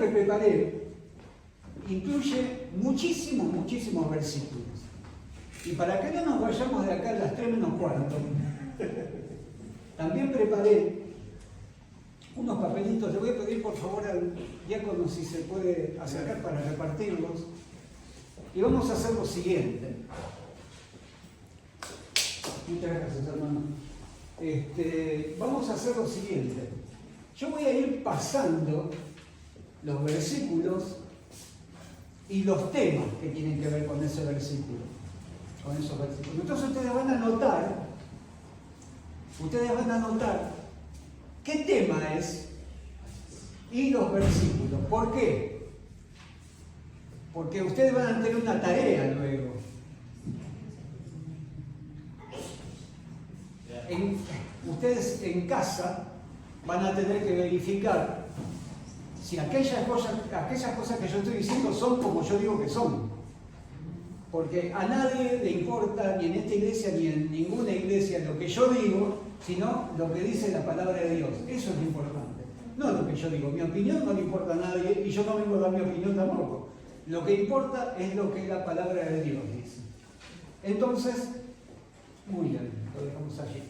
que preparé incluye muchísimos versículos. Y para que no nos vayamos de acá a las 3 menos cuarto, también preparé unos papelitos. Le voy a pedir por favor al diácono si se puede acercar para repartirlos. Y vamos a hacer lo siguiente. Muchas gracias, hermano. Vamos a hacer lo siguiente. Yo voy a ir pasando los versículos y los temas que tienen que ver con ese versículo, con esos versículos. Entonces ustedes van a notar qué tema es y los versículos. ¿Por qué? Porque ustedes van a tener una tarea luego. Ustedes en casa van a tener que verificar si aquellas cosas que yo estoy diciendo son como yo digo que son. Porque a nadie le importa, ni en esta iglesia ni en ninguna iglesia, lo que yo digo, sino lo que dice la palabra de Dios. Eso es lo importante. No lo que yo digo. Mi opinión no le importa a nadie y yo no vengo a dar mi opinión tampoco. Lo que importa es lo que la palabra de Dios dice. Entonces, muy bien, lo dejamos allí.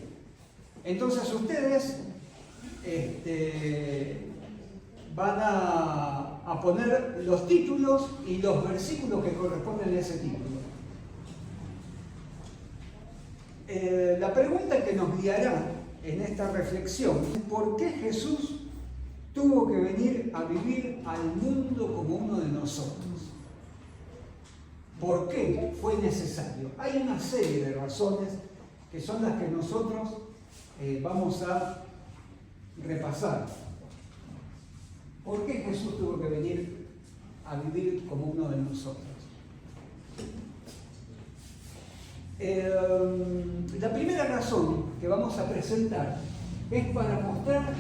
Entonces ustedes van a poner los títulos y los versículos que corresponden a ese título. La pregunta que nos guiará en esta reflexión es ¿por qué Jesús tuvo que venir a vivir al mundo como uno de nosotros? ¿Por qué fue necesario? Hay una serie de razones que son las que nosotros vamos a repasar. ¿Por qué Jesús tuvo que venir a vivir como uno de nosotros? La primera razón que vamos a presentar es para mostrar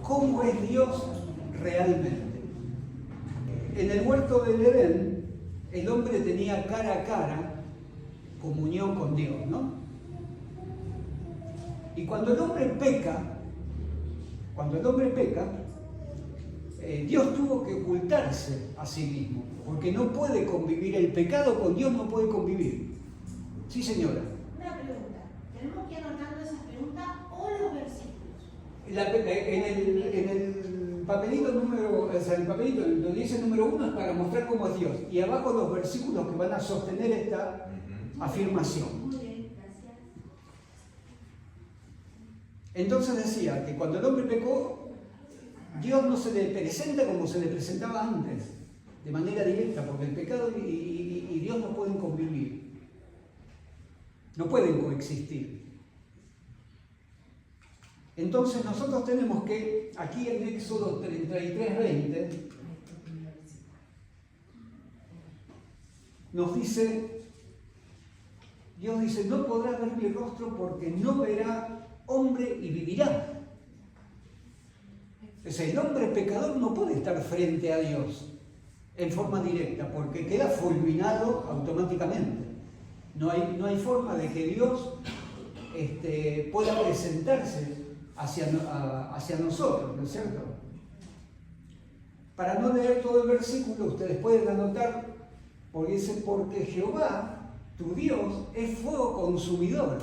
cómo es Dios realmente. En el huerto del Edén, el hombre tenía cara a cara comunión con Dios, ¿no? Y cuando el hombre peca, Dios tuvo que ocultarse a sí mismo, porque no puede convivir, el pecado con Dios no puede convivir. Sí, señora. Una pregunta, ¿tenemos que ir anotando esas preguntas o los versículos? En el papelito el papelito donde dice número 1 es para mostrar cómo es Dios, y abajo los versículos que van a sostener esta afirmación. Muy bien, gracias. Entonces decía que cuando el hombre pecó, Dios no se le presenta como se le presentaba antes, de manera directa, porque el pecado y Dios no pueden convivir, no pueden coexistir. Entonces nosotros tenemos que, aquí en Éxodo 33:20, nos dice, Dios dice, no podrá ver mi rostro porque no verá hombre y vivirá. O sea, el hombre pecador no puede estar frente a Dios en forma directa porque queda fulminado automáticamente. No hay forma de que Dios pueda presentarse hacia nosotros, ¿no es cierto? Para no leer todo el versículo, ustedes pueden anotar, porque dice, porque Jehová, tu Dios, es fuego consumidor.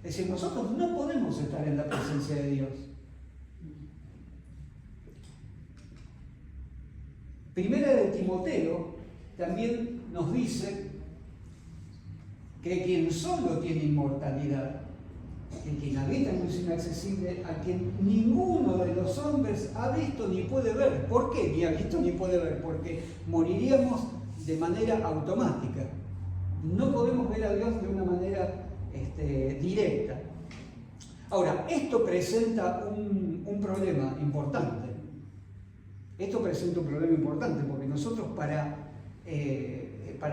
Es decir, nosotros no podemos estar en la presencia de Dios. Primera de Timoteo también nos dice que quien solo tiene inmortalidad, que quien habita en luz inaccesible, a quien ninguno de los hombres ha visto ni puede ver. ¿Por qué ni ha visto ni puede ver? Porque moriríamos de manera automática. No podemos ver a Dios de una manera directa. Ahora, esto presenta un problema importante. Esto presenta un problema importante porque nosotros para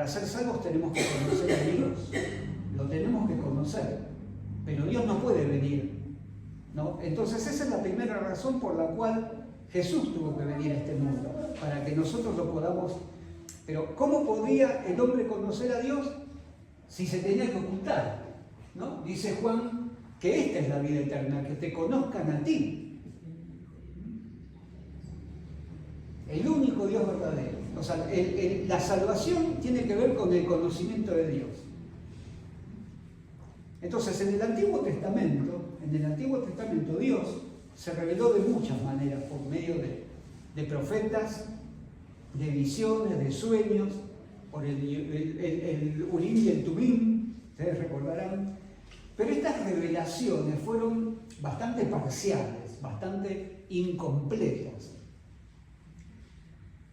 ser salvos tenemos que conocer a Dios. Lo tenemos que conocer. Pero Dios no puede venir, ¿no? Entonces esa es la primera razón por la cual Jesús tuvo que venir a este mundo, para que nosotros lo podamos. Pero ¿cómo podía el hombre conocer a Dios si se tenía que ocultar? ¿No? Dice Juan que esta es la vida eterna, que te conozcan a ti. el único Dios verdadero. O sea, la salvación tiene que ver con el conocimiento de Dios. Entonces, en el Antiguo Testamento Dios se reveló de muchas maneras, por medio de profetas, de visiones, de sueños, por el Urim y el Tumim, ustedes recordarán. Pero estas revelaciones fueron bastante parciales, bastante incompletas.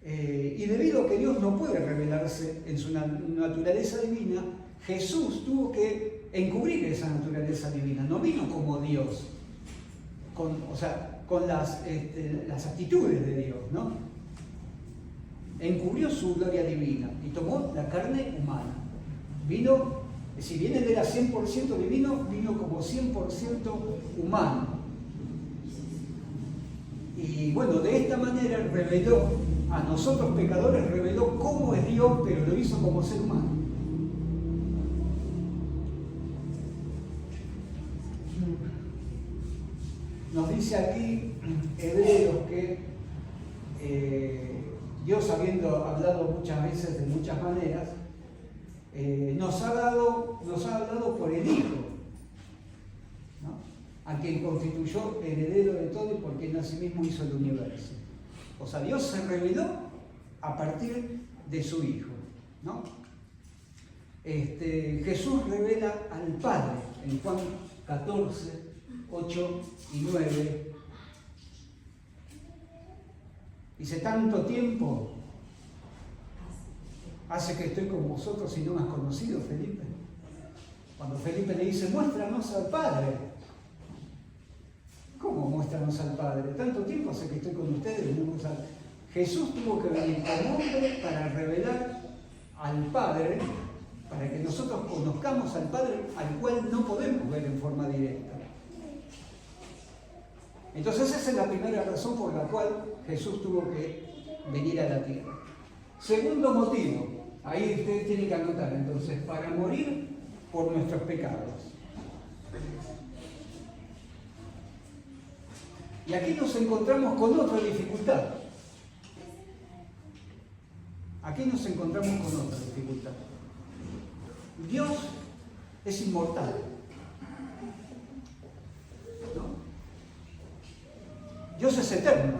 Y debido a que Dios no puede revelarse en su naturaleza divina, Jesús tuvo que encubrir esa naturaleza divina. No vino como Dios, con las actitudes de Dios, ¿no? Encubrió su gloria divina y tomó la carne humana. Vino, si bien él era 100% divino, vino como 100% humano. Y bueno, de esta manera reveló a nosotros pecadores, reveló cómo es Dios, pero lo hizo como ser humano. Nos dice aquí Hebreos que Dios, habiendo hablado muchas veces de muchas maneras, nos ha hablado por el Hijo, ¿no? A quien constituyó heredero de todo y por quien asimismo hizo el universo. O sea, Dios se reveló a partir de su Hijo, ¿no? Jesús revela al Padre en Juan 14, 8 y 9. Dice, tanto tiempo hace que estoy con vosotros y no me has conocido, Felipe. Cuando Felipe le dice, muéstranos al Padre. ¿Cómo muéstranos al Padre? Tanto tiempo hace que estoy con ustedes y no me saben. Jesús tuvo que venir como hombre para revelar al Padre, para que nosotros conozcamos al Padre, al cual no podemos ver en forma directa. Entonces esa es la primera razón por la cual Jesús tuvo que venir a la tierra. Segundo motivo, ahí ustedes tienen que anotar, entonces, para morir por nuestros pecados. Y aquí nos encontramos con otra dificultad. Dios es inmortal, ¿no? Dios es eterno.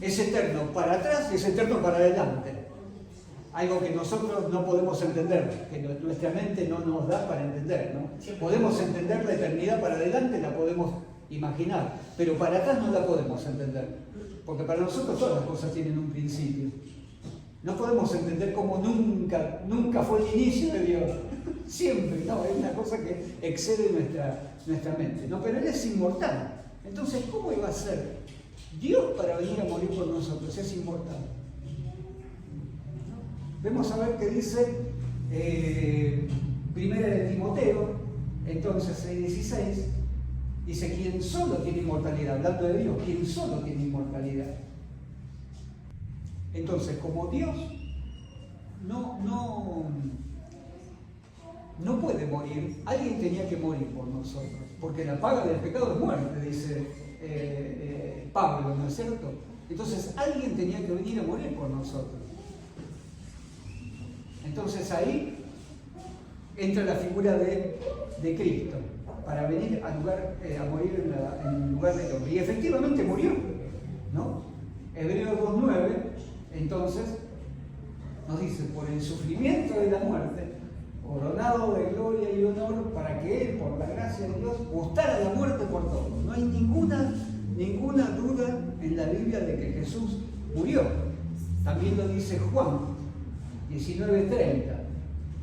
Es eterno para atrás y es eterno para adelante. Algo que nosotros no podemos entender, que nuestra mente no nos da para entender, ¿no? Podemos entender la eternidad para adelante, la podemos imaginar, pero para atrás no la podemos entender, porque para nosotros todas las cosas tienen un principio. No podemos entender cómo nunca fue el inicio de Dios. Siempre, no, es una cosa que excede nuestra mente, ¿no? Pero Él es inmortal. Entonces, ¿cómo iba a ser Dios para venir a morir por nosotros? Es inmortal. Vamos a ver qué dice Primera de Timoteo, entonces 6:16, dice, quien solo tiene inmortalidad, hablando de Dios, quien solo tiene inmortalidad. Entonces, como Dios no puede morir, alguien tenía que morir por nosotros, porque la paga del pecado es muerte, dice Pablo, ¿no es cierto? Entonces alguien tenía que venir a morir por nosotros. Entonces ahí entra la figura de Cristo, para venir a morir en el lugar del hombre. Y efectivamente murió, ¿no? Hebreos 2:9, entonces, nos dice, por el sufrimiento de la muerte, coronado de gloria y honor, para que Él, por la gracia de Dios, gustara la muerte por todos. No hay ninguna duda en la Biblia de que Jesús murió. También lo dice Juan 19:30,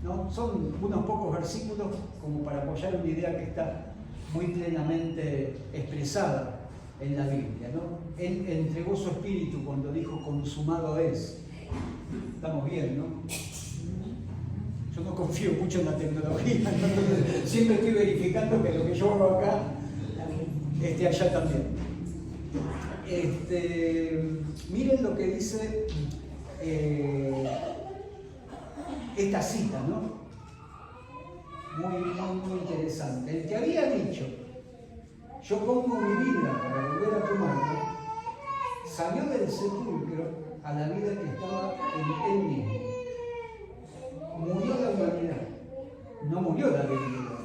¿no? Son unos pocos versículos como para apoyar una idea que está muy plenamente expresada en la Biblia, ¿no? Él entregó su espíritu cuando dijo consumado es. Estamos bien, ¿no? Yo no confío mucho en la tecnología, entonces siempre estoy verificando que lo que yo hago acá esté allá también. Miren lo que dice esta cita, ¿no? Muy interesante. El que había dicho, yo pongo mi vida para volver a tomarla, salió del sepulcro a la vida que estaba en él mismo. Murió la humanidad, no murió la divinidad.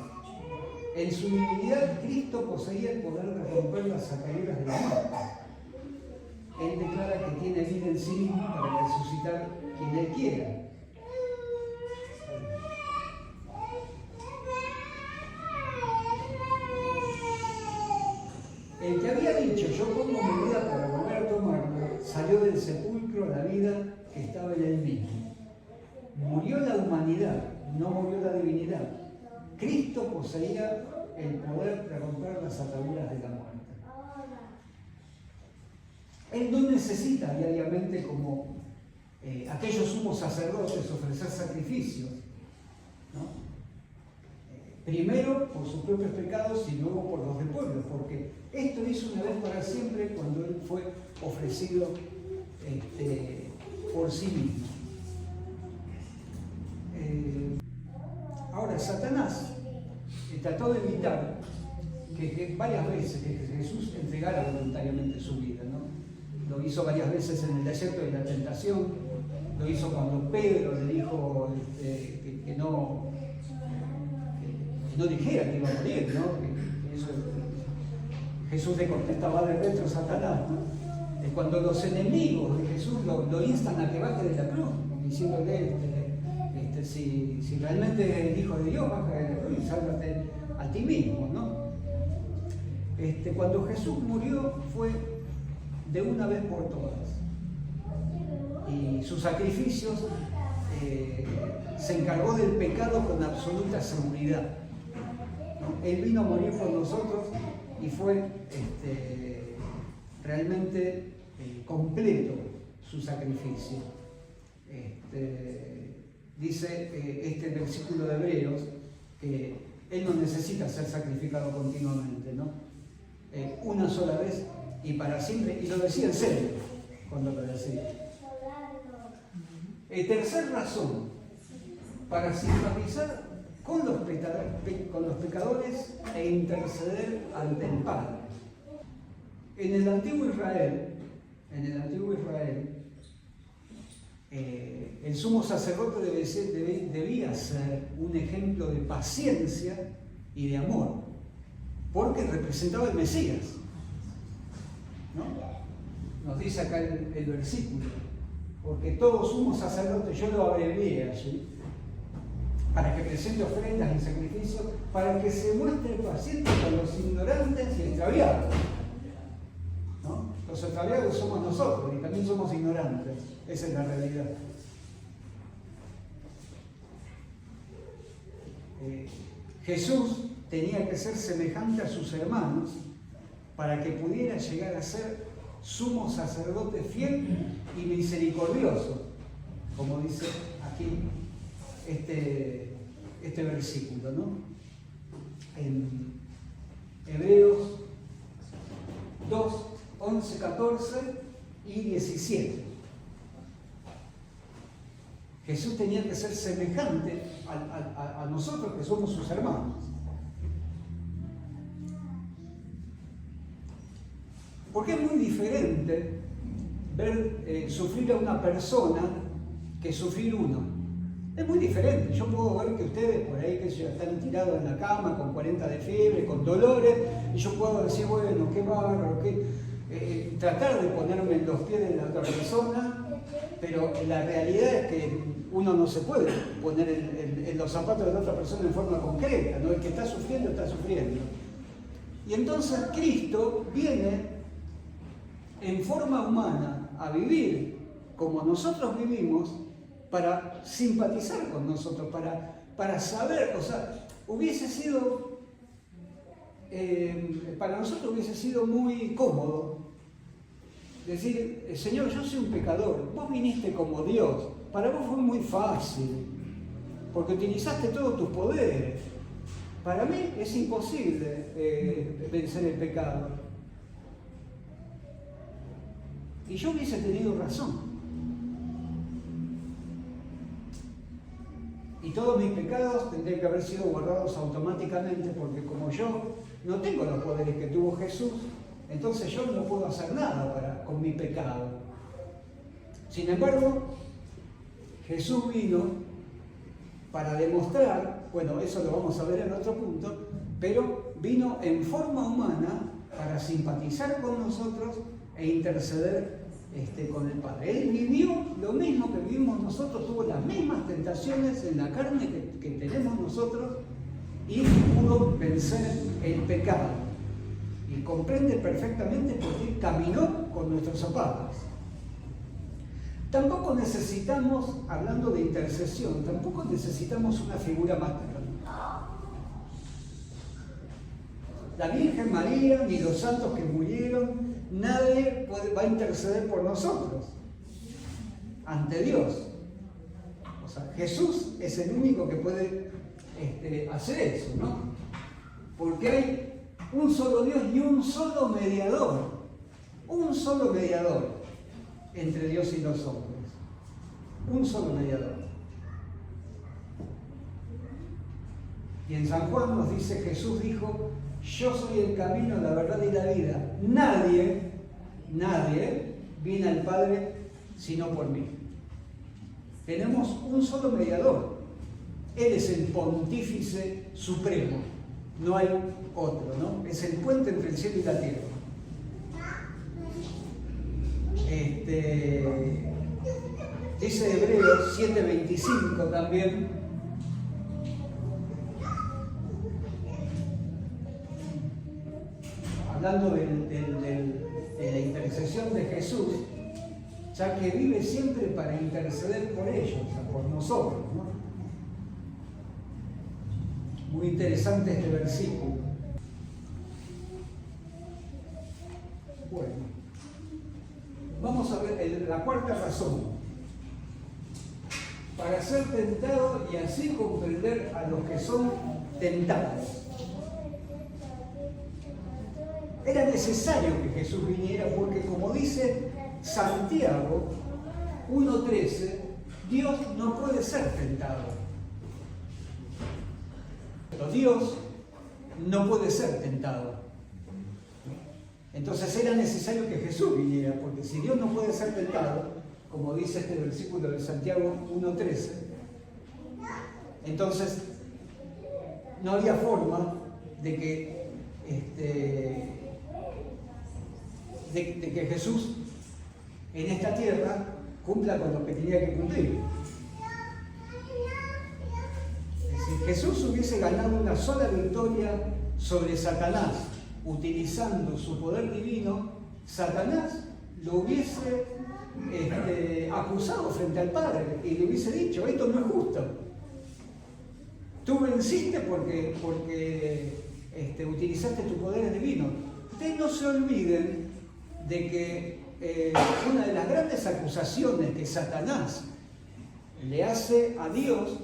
En su divinidad, Cristo poseía el poder de romper las ataduras de la muerte. Él declara que tiene vida en sí mismo para resucitar quien Él quiera. El que había dicho, yo pongo mi vida para volver a tomarla, salió del sepulcro a la vida que estaba en él mismo. Murió la humanidad, no murió la divinidad. Cristo poseía el poder de romper las ataduras de la muerte. Él no necesita diariamente, como aquellos sumos sacerdotes, ofrecer sacrificios, ¿no? Primero por sus propios pecados y luego por los del pueblo, porque esto hizo una vez para siempre cuando Él fue ofrecido por sí mismo. Ahora, Satanás trató de evitar que varias veces que Jesús entregara voluntariamente su vida, ¿no? Lo hizo varias veces en el desierto de la tentación, lo hizo cuando Pedro le dijo que no dijera que iba a morir, ¿no? Que eso, Jesús le contestaba de retro a Satanás, ¿no? Cuando los enemigos de Jesús lo instan a que baje de la cruz, diciéndole, si realmente eres el Hijo de Dios, baja de la cruz y sálvate a ti mismo, ¿no? Cuando Jesús murió fue de una vez por todas. Y sus sacrificios se encargó del pecado con absoluta seguridad, ¿no? Él vino a morir por nosotros y fue realmente completo su sacrificio. Dice este versículo de Hebreos que Él no necesita ser sacrificado continuamente, ¿no? Una sola vez y para siempre, y lo decía en serio cuando lo decía. Tercer razón, para simpatizar con los pecadores e interceder ante el Padre. En el antiguo Israel, el sumo sacerdote debía ser un ejemplo de paciencia y de amor, porque representaba el Mesías, ¿no? Nos dice acá el versículo, porque todo sumo sacerdote, yo lo abrevié allí, para que presente ofrendas y sacrificios, para que se muestre paciente con los ignorantes y extraviados, ¿no? Los extraviados somos nosotros y también somos ignorantes, esa es la realidad. Jesús tenía que ser semejante a sus hermanos para que pudiera llegar a ser sumo sacerdote fiel y misericordioso, como dice aquí este versículo, ¿no? En Hebreos 2, 11, 14 y 17. Jesús tenía que ser semejante a nosotros que somos sus hermanos. Porque es muy diferente ver sufrir a una persona que sufrir uno. Es muy diferente. Yo puedo ver que ustedes por ahí que ya están tirados en la cama con 40 de fiebre, con dolores, y yo puedo decir, bueno, qué bárbaro, tratar de ponerme en los pies de la otra persona, pero la realidad es que uno no se puede poner en los zapatos de la otra persona en forma concreta, ¿no? El que está sufriendo, está sufriendo. Y entonces Cristo viene en forma humana a vivir como nosotros vivimos, para simpatizar con nosotros, para saber, o sea, hubiese sido, para nosotros hubiese sido muy cómodo decir, Señor, yo soy un pecador, vos viniste como Dios, para vos fue muy fácil, porque utilizaste todos tus poderes. Para mí es imposible vencer el pecado. Y yo hubiese tenido razón. Y todos mis pecados tendrían que haber sido borrados automáticamente, porque como yo no tengo los poderes que tuvo Jesús, entonces yo no puedo hacer nada con mi pecado. Sin embargo, Jesús vino para demostrar, bueno, eso lo vamos a ver en otro punto, pero vino en forma humana para simpatizar con nosotros e interceder con el Padre. Él vivió lo mismo que vivimos nosotros, tuvo las mismas tentaciones en la carne que tenemos nosotros y pudo vencer el pecado. Y comprende perfectamente porque Él caminó con nuestros zapatos. Tampoco necesitamos, hablando de intercesión, tampoco necesitamos una figura materna. La Virgen María ni los santos que murieron, nadie va a interceder por nosotros ante Dios. O sea, Jesús es el único que puede hacer eso, ¿no? Porque hay un solo Dios y un solo mediador entre Dios y los hombres. Un solo mediador. Y en San Juan nos dice, Jesús dijo, yo soy el camino, la verdad y la vida. Nadie viene al Padre sino por mí. Tenemos un solo mediador. Él es el pontífice supremo. No hay otro, ¿no? Es el puente entre el cielo y la tierra. Dice Hebreos 7:25 también. Hablando de la intercesión de Jesús, ya que vive siempre para interceder por ellos, o sea, por nosotros, ¿no? Muy interesante este versículo. Bueno, vamos a ver la cuarta razón. Para ser tentado y así comprender a los que son tentados. Era necesario que Jesús viniera porque, como dice Santiago 1:13, Dios no puede ser tentado. Pero Dios no puede ser tentado. Entonces era necesario que Jesús viniera, porque si Dios no puede ser tentado, como dice este versículo de Santiago 1:13, entonces no había forma de que Jesús en esta tierra cumpla con lo que tenía que cumplir. Si Jesús hubiese ganado una sola victoria sobre Satanás utilizando su poder divino, Satanás lo hubiese acusado frente al Padre y le hubiese dicho, esto no es justo. Tú venciste porque utilizaste tu poder divino. Ustedes no se olviden de que una de las grandes acusaciones que Satanás le hace a Dios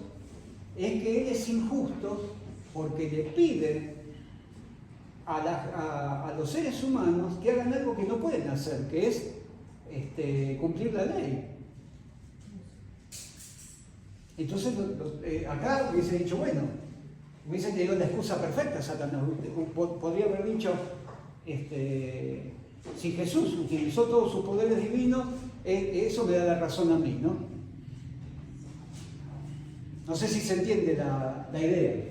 es que Él es injusto porque le pide a los seres humanos que hagan algo que no pueden hacer, que es cumplir la ley. Entonces acá hubiese dicho, bueno, hubiese tenido la excusa perfecta Satanás. Podría haber dicho, si Jesús utilizó todos sus poderes divinos, eso me da la razón a mí, ¿no? No sé si se entiende la idea.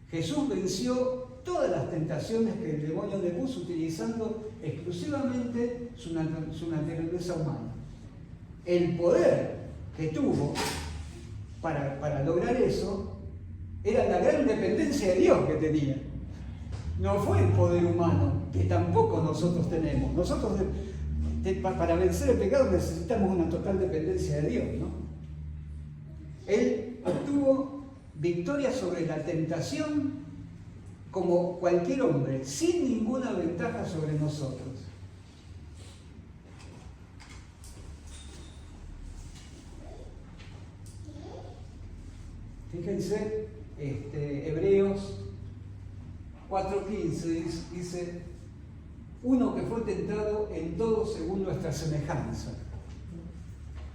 Jesús venció todas las tentaciones que el demonio le puso utilizando exclusivamente su naturaleza humana. El poder que tuvo para lograr eso era la gran dependencia de Dios que tenía. No fue el poder humano, que tampoco nosotros tenemos. Nosotros para vencer el pecado necesitamos una total dependencia de Dios, ¿no? Él obtuvo victoria sobre la tentación como cualquier hombre, sin ninguna ventaja sobre nosotros. Fíjense, Hebreos 4:15 dice, uno que fue tentado en todo según nuestra semejanza.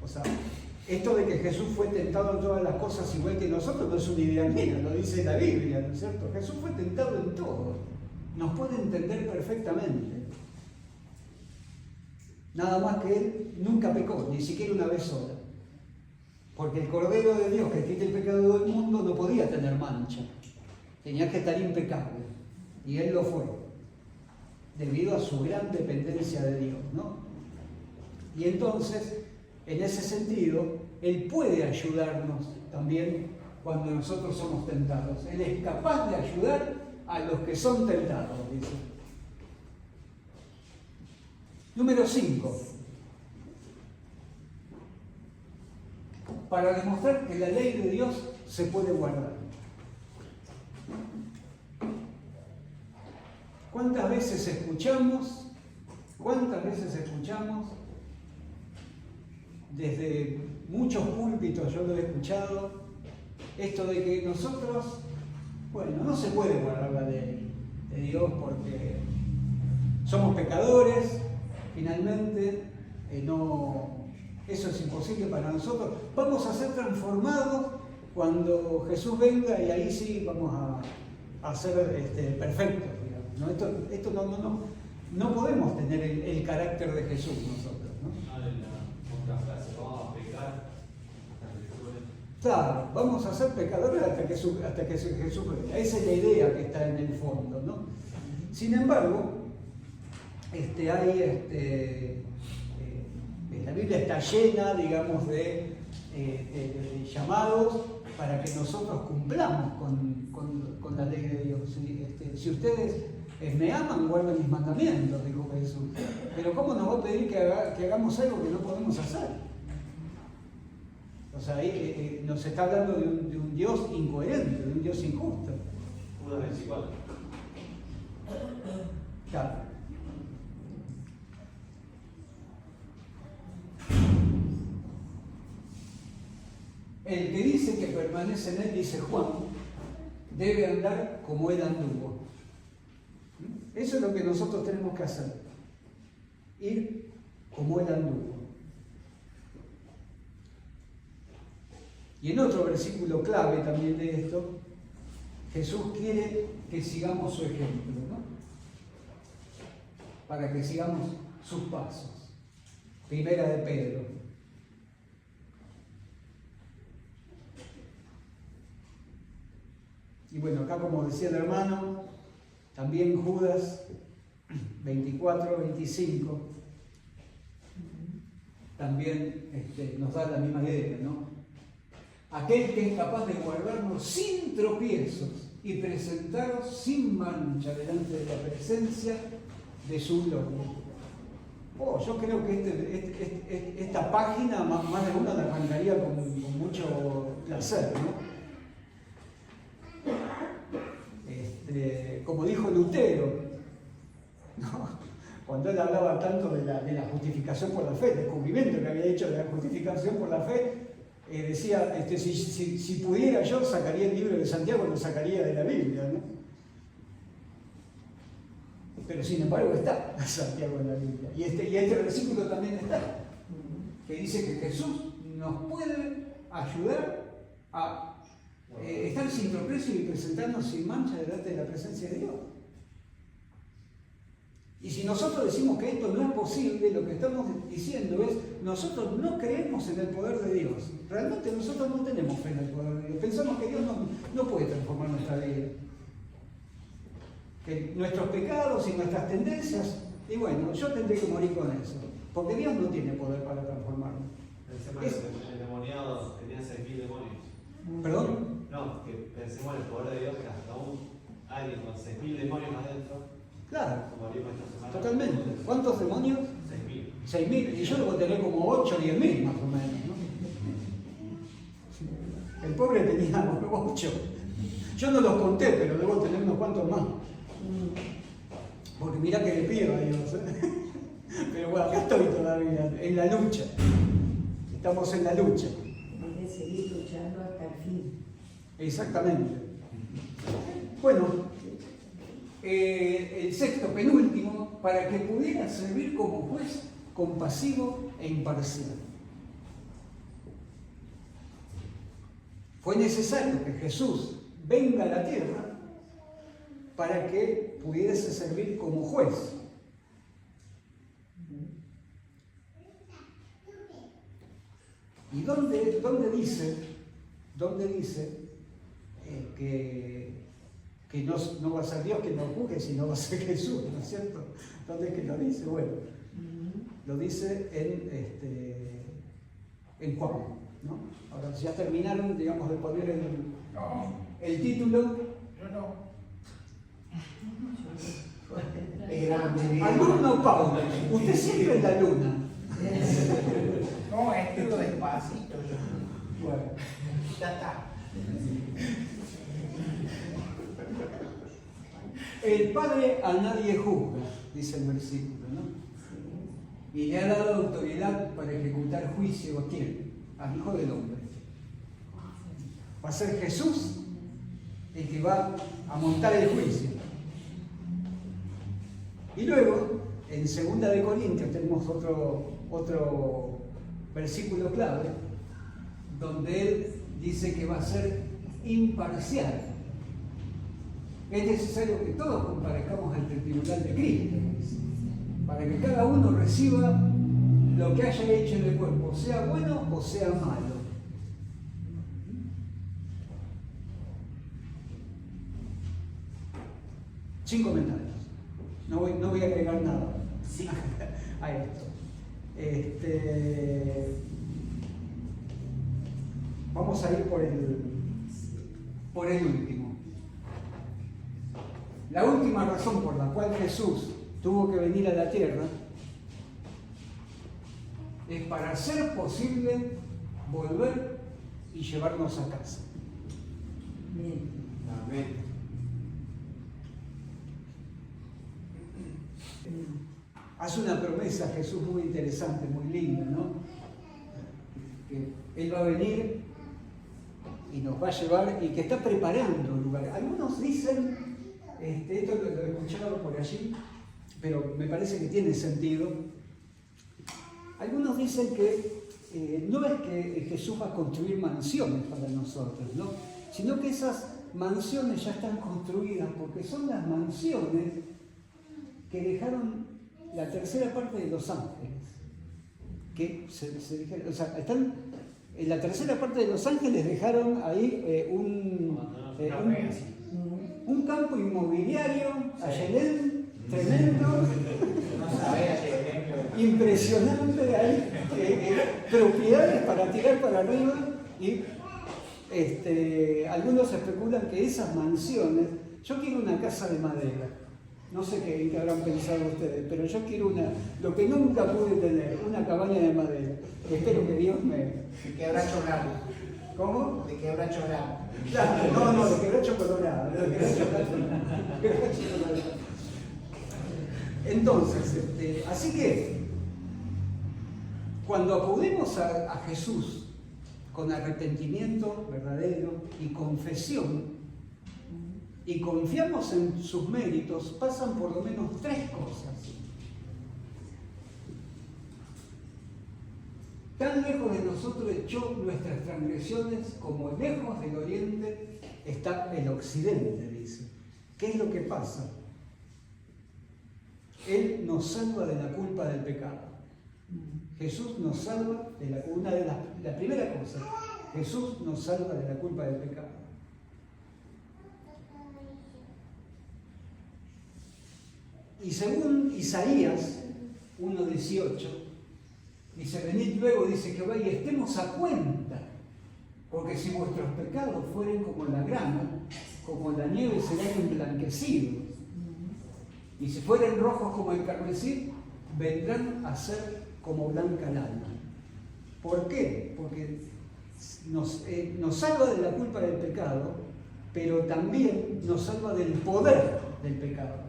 O sea, esto de que Jesús fue tentado en todas las cosas igual que nosotros no es una idea mía, lo dice la Biblia, ¿no es cierto? Jesús fue tentado en todo, nos puede entender perfectamente. Nada más que Él nunca pecó, ni siquiera una vez sola. Porque el Cordero de Dios que quita el pecado del mundo no podía tener mancha, tenía que estar impecable, y Él lo fue, debido a su gran dependencia de Dios, ¿no? Y entonces, en ese sentido, Él puede ayudarnos también cuando nosotros somos tentados. Él es capaz de ayudar a los que son tentados, dice. Número 5. Para demostrar que la ley de Dios se puede guardar. ¿Cuántas veces escuchamos desde muchos púlpitos, yo lo he escuchado, esto de que nosotros, bueno, no se puede guardar la ley de Dios porque somos pecadores, finalmente, eso es imposible para nosotros. Vamos a ser transformados cuando Jesús venga y ahí sí vamos a ser perfectos, digamos, ¿no? Esto no podemos tener el carácter de Jesús nosotros, ¿no? Otra frase, vamos a pecar hasta que Jesús. Claro, vamos a ser pecadores hasta que Jesús venga. Esa es la idea que está en el fondo, ¿no? Sin embargo, la Biblia está llena, digamos, de llamados para que nosotros cumplamos con la ley de Dios. Si ustedes me aman, guarden mis mandamientos, dijo Jesús. Pero ¿cómo nos va a pedir que hagamos algo que no podemos hacer? O sea, ahí nos está hablando de un Dios incoherente, de un Dios injusto. Judas 24. Claro. El que dice que permanece en él, dice Juan, debe andar como él anduvo. Eso es lo que nosotros tenemos que hacer. Ir como él anduvo. Y en otro versículo clave también de esto, Jesús quiere que sigamos su ejemplo, ¿no? Para que sigamos sus pasos. Primera de Pedro. Y bueno, acá como decía el hermano, también Judas 24, 25, también nos da la misma idea, ¿no? Aquel que es capaz de guardarnos sin tropiezos y presentaros sin mancha delante de la presencia de su gloria. Yo creo que esta página, más de una la arrancaría con mucho placer, ¿no? Como dijo Lutero, ¿no? Cuando él hablaba tanto de la justificación por la fe, el descubrimiento que había hecho de la justificación por la fe, decía, si pudiera yo sacaría el libro de Santiago, lo sacaría de la Biblia, ¿no? Pero sin embargo está Santiago en la Biblia. Y este versículo también está, que dice que Jesús nos puede ayudar a estar sin tropiezo y presentarnos sin mancha delante de la presencia de Dios. Y si nosotros decimos que esto no es posible, lo que estamos diciendo es, nosotros no creemos en el poder de Dios. Realmente nosotros no tenemos fe en el poder de Dios. Pensamos que Dios no puede transformar nuestra vida. Que nuestros pecados y nuestras tendencias, y bueno, yo tendré que morir con eso. Porque Dios no tiene poder para transformarnos. El demoniado tenía 6.000 demonios. ¿Perdón? No, que pensemos en el poder de Dios, que hasta alguien con 6.000 demonios adentro. Claro, Esta semana, totalmente. ¿Cuántos demonios? 6.000. 6.000. Y yo debo tener como 8 o 10.000 más o menos, ¿no? El pobre tenía 8. Yo no los conté, pero debo tener unos cuantos más. Porque mirá que le pido a Dios, ¿eh? Pero bueno, acá estoy todavía, en la lucha. Estamos en la lucha. Hay que seguir luchando hasta el fin. Exactamente. Bueno, el sexto, penúltimo, para que pudiera servir como juez compasivo e imparcial. Fue necesario que Jesús venga a la tierra para que pudiese servir como juez. ¿Y dónde dice que no va a ser Dios quien nos juzgue, sino va a ser Jesús, ¿no es cierto? ¿Dónde es que lo dice? Bueno, lo dice en Juan, ¿no? Ahora, ya terminaron, digamos, de poner el título. Yo no. Alumno Pablo, usted siempre en la luna. No, escribo despacito yo. Bueno, Ya está. el Padre a nadie juzga, dice el versículo, ¿no? Y le ha dado autoridad para ejecutar juicio a quién? Al Hijo del Hombre. Va a ser Jesús el que va a montar el juicio. Y luego, en 2 de Corintios tenemos otro versículo clave, donde él dice que va a ser imparcial. Es necesario que todos comparezcamos ante el tribunal de Cristo, para que cada uno reciba lo que haya hecho en el cuerpo, sea bueno o sea malo. Sin comentarios. No voy a agregar nada a esto. Vamos a ir por el último. La última razón por la cual Jesús tuvo que venir a la tierra es para hacer posible volver y llevarnos a casa. Amén. Hace una promesa Jesús muy interesante, muy linda, ¿no? Que Él va a venir y nos va a llevar y que está preparando un lugar. Algunos dicen, esto lo he escuchado por allí, pero me parece que tiene sentido. Algunos dicen que no es que Jesús va a construir mansiones para nosotros, ¿no? Sino que esas mansiones ya están construidas porque son las mansiones que dejaron la tercera parte de los ángeles. Que se dijeron, o sea, están en la tercera parte de los ángeles, dejaron ahí un campo inmobiliario allanel, tremendo, impresionante, ahí, propiedades para tirar para arriba, y algunos especulan que esas mansiones, yo quiero una casa de madera. No sé en qué habrán pensado ustedes, pero yo quiero lo que nunca pude tener, una cabaña de madera. Espero que Dios me... De quebracho bravo. ¿Cómo? De quebracho bravo. Claro, no, de quebracho colorado. Entonces, así que, cuando acudimos a Jesús con arrepentimiento verdadero y confesión, y confiamos en sus méritos, pasan por lo menos tres cosas. Tan lejos de nosotros echó nuestras transgresiones como lejos del oriente está el occidente, dice. ¿Qué es lo que pasa? Él nos salva de la culpa del pecado. Jesús nos salva de la primera cosa. Jesús nos salva de la culpa del pecado. Y según Isaías 1:18, dice, venid luego, dice Jehová, y estemos a cuenta, porque si vuestros pecados fueren como la grana, como la nieve serán emblanquecidos, y si fueren rojos como el carmesí, vendrán a ser como blanca lana. ¿Por qué? Porque nos salva de la culpa del pecado, pero también nos salva del poder del pecado.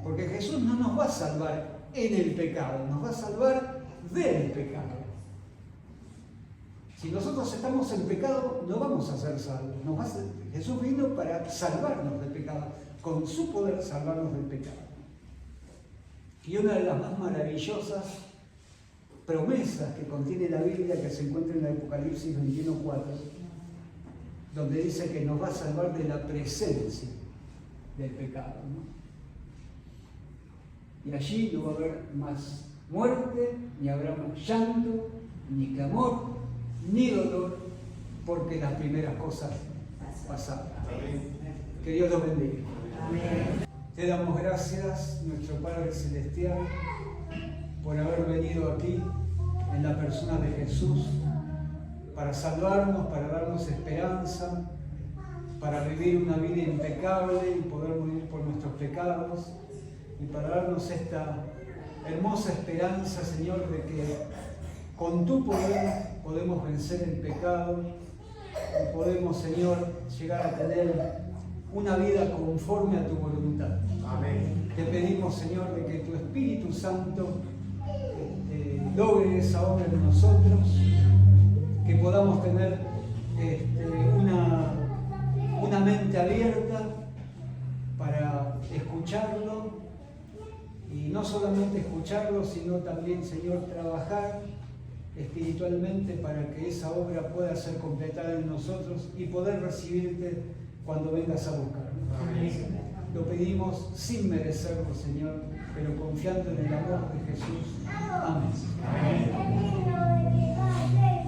Porque Jesús no nos va a salvar en el pecado, nos va a salvar del pecado. Si nosotros estamos en pecado, no vamos a ser salvos. Jesús vino para salvarnos del pecado, con su poder salvarnos del pecado. Y una de las más maravillosas promesas que contiene la Biblia, que se encuentra en el Apocalipsis 21:4, donde dice que nos va a salvar de la presencia del pecado, ¿no? Y allí no va a haber más muerte, ni habrá más llanto, ni clamor, ni dolor, porque las primeras cosas pasaron. Que Dios los bendiga. Amén. Te damos gracias, nuestro Padre Celestial, por haber venido aquí en la persona de Jesús para salvarnos, para darnos esperanza, para vivir una vida impecable y poder morir por nuestros pecados, y para darnos esta hermosa esperanza, Señor, de que con tu poder podemos vencer el pecado y podemos, Señor, llegar a tener una vida conforme a tu voluntad. Amén. Te pedimos, Señor, de que tu Espíritu Santo logre esa obra en nosotros, que podamos tener una mente abierta para escucharlo, y no solamente escucharlo, sino también, Señor, trabajar espiritualmente para que esa obra pueda ser completada en nosotros y poder recibirte cuando vengas a buscarnos. Lo pedimos sin merecerlo, Señor, pero confiando en el amor de Jesús. Amén. Amén.